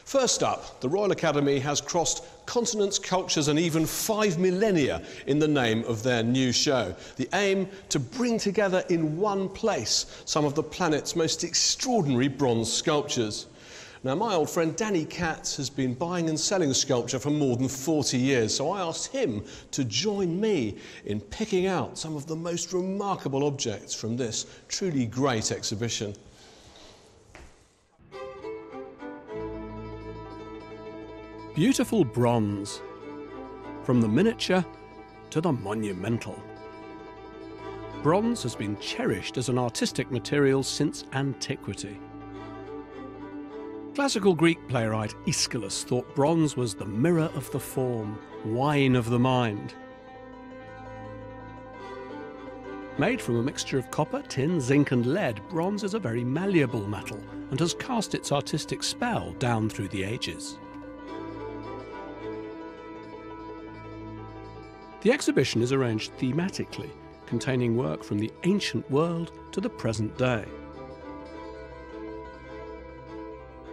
First up, the Royal Academy has crossed continents, cultures and even 5 millennia in the name of their new show. The aim to bring together in one place some of the planet's most extraordinary bronze sculptures. Now, my old friend Danny Katz has been buying and selling sculpture for more than 40 years, so I asked him to join me in picking out some of the most remarkable objects from this truly great exhibition. Beautiful bronze, from the miniature to the monumental. Bronze has been cherished as an artistic material since antiquity. Classical Greek playwright Aeschylus thought bronze was the mirror of the form, wine of the mind. Made from a mixture of copper, tin, zinc and lead, bronze is a very malleable metal and has cast its artistic spell down through the ages. The exhibition is arranged thematically, containing work from the ancient world to the present day.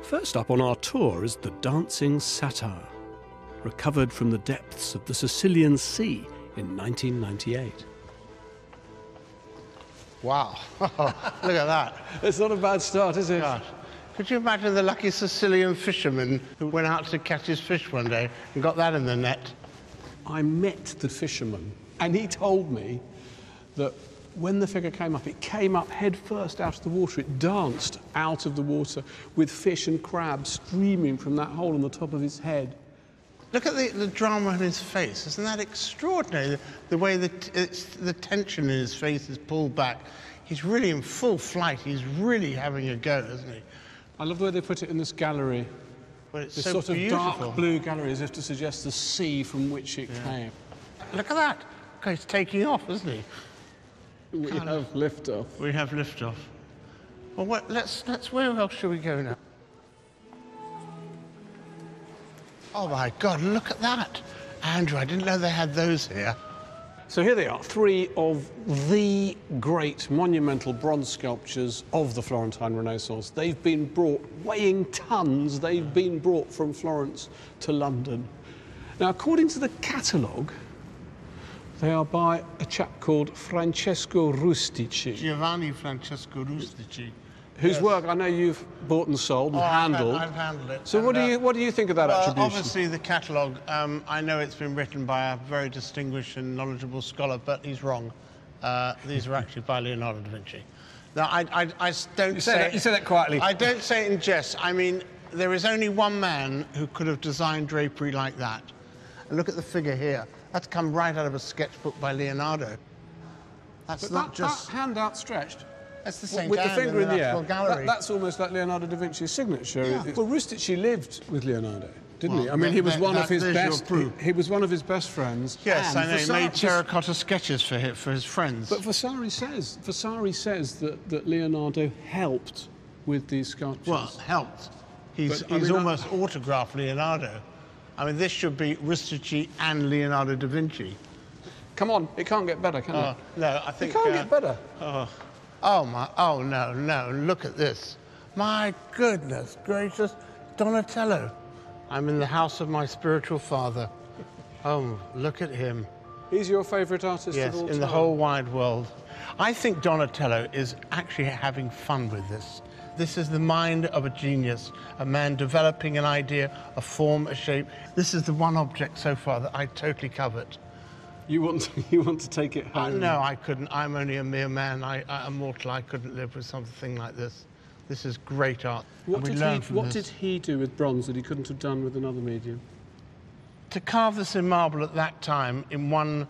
First up on our tour is the Dancing Satyr, recovered from the depths of the Sicilian Sea in 1998. Wow, look at that. It's not a bad start, is it? God. Could you imagine the lucky Sicilian fisherman who went out to catch his fish one day and got that in the net? I met the fisherman and he told me that when the figure came up, it came up head first out of the water. It danced out of the water with fish and crabs streaming from that hole on the top of his head. Look at the drama in his face. Isn't that extraordinary? The way the tension in his face is pulled back. He's really in full flight. He's really having a go, isn't he? I love the way they put it in this gallery. Well, it's this so sort of beautiful. dark blue gallery, as if to suggest the sea from which it came. Look at that. Okay, he's taking off, isn't he? We have liftoff. We have liftoff. Well, where else shall we go now? Oh my God, look at that. Andrew, I didn't know they had those here. So here they are, three of the great monumental bronze sculptures of the Florentine Renaissance. They've been brought, weighing tons, they've been brought from Florence to London. Now, according to the catalogue, they are by a chap called Francesco Rustici. Giovanni Francesco Rustici. Whose work I know you've bought and sold and handled. I've handled it. So and, what do you think of that attribution? Obviously the catalogue, I know it's been written by a very distinguished and knowledgeable scholar, but he's wrong. These are actually by Leonardo da Vinci. Now, I don't say... You say that quietly. I don't say it in jest. I mean, there is only one man who could have designed drapery like that. And look at the figure here. That's come right out of a sketchbook by Leonardo. That's but not that hand outstretched. That's the same with the finger in the air. Gallery. That's almost like Leonardo da Vinci's signature. Yeah. Well, Rustici lived with Leonardo, didn't he? I mean, he was one of his best. He was one of his best friends. Yes, I know. He made terracotta sketches for his friends. But Vasari says that Leonardo helped with these sculptures. Well, helped. He's almost autographed Leonardo. I mean, this should be Rustici and Leonardo da Vinci. Come on, it can't get better, can it? No, I think it can't get better. Oh no! Look at this. My goodness gracious, Donatello. I'm in the house of my spiritual father. Oh, look at him. He's your favourite artist of all time? Yes, in the whole wide world. I think Donatello is actually having fun with this. This is the mind of a genius, a man developing an idea, a form, a shape. This is the one object so far that I totally covet. You want to take it home? No, I couldn't. I'm only a mere man. I'm mortal. I couldn't live with something like this. This is great art. What did he do with bronze that he couldn't have done with another medium? To carve this in marble at that time, in one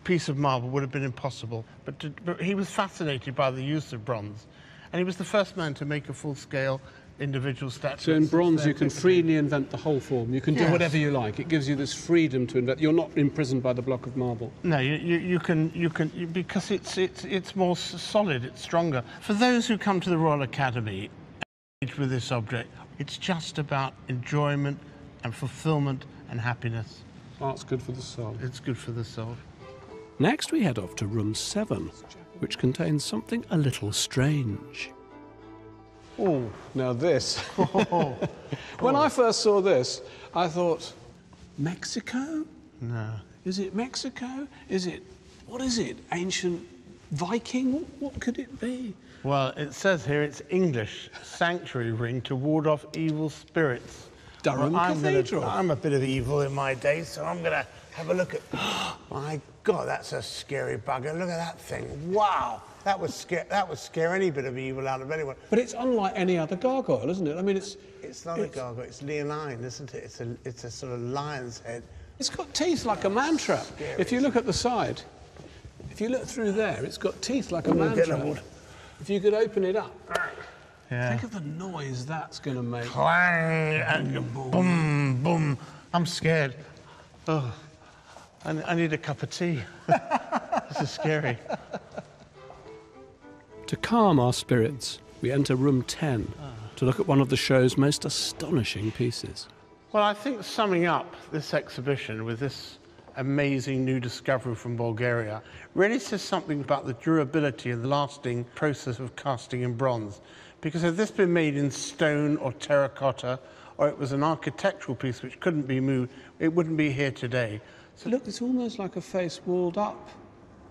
piece of marble, would have been impossible. But he was fascinated by the use of bronze. And he was the first man to make a full-scale individual statue. So in bronze you can freely invent the whole form. You can do whatever you like. It gives you this freedom to invent. You're not imprisoned by the block of marble. No, you can because it's more solid. It's stronger. For those who come to the Royal Academy with this object, it's just about enjoyment and fulfilment and happiness. Art's good for the soul. It's good for the soul. Next we head off to room 7, which contains something a little strange. Oh, Now this. When I first saw this, I thought, Mexico? no. Is it Mexico? Is it, what is it? Ancient Viking? What could it be? Well, it says here it's English sanctuary ring to ward off evil spirits. Durham Well, Cathedral. I'm a bit of evil in my day, so I'm going to have a look at... My God, that's a scary bugger. Look at that thing. Wow. That would scare any bit of evil out of anyone. But it's unlike any other gargoyle, isn't it? I mean, it's not a gargoyle, it's leonine, isn't it? It's a sort of lion's head. It's got teeth like a man trap. Scary. If you look at the side, if you look through there, it's got teeth like a man trap. If you could open it up, think of the noise that's going to make. Clang and boom, boom. I'm scared. Oh, I need a cup of tea. This is scary. To calm our spirits, we enter room 10 to look at one of the show's most astonishing pieces. Well, I think summing up this exhibition with this amazing new discovery from Bulgaria really says something about the durability and the lasting process of casting in bronze. Because had this been made in stone or terracotta, or it was an architectural piece which couldn't be moved, it wouldn't be here today. So look, it's almost like a face walled up,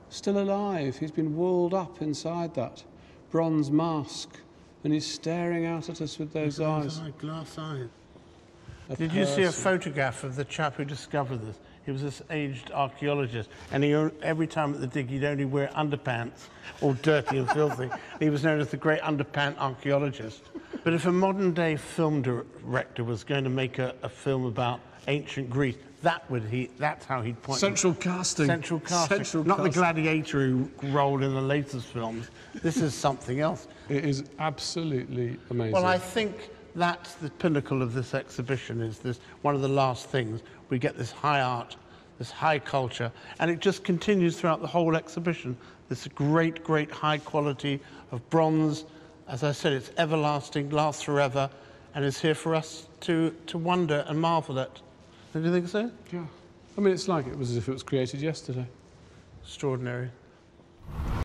still alive. He's been walled up inside that bronze mask, and he's staring out at us with those eyes. Glass eyes. Did you see a photograph of the chap who discovered this? He was this aged archaeologist, and every time at the dig he'd only wear underpants, all dirty and filthy. He was known as the great underpant archaeologist. But if a modern-day film director was going to make a film about ancient Greece, that's how he'd point. Central casting. Central casting. Not the gladiator who rolled in the latest films. This is something else. It is absolutely amazing. Well, I think that's the pinnacle of this exhibition, is this one of the last things. We get this high art, this high culture, and it just continues throughout the whole exhibition. This great, great high quality of bronze. As I said, it's everlasting, lasts forever, and is here for us to wonder and marvel at. Don't you think so? Yeah. I mean, it's like it was as if it was created yesterday. Extraordinary.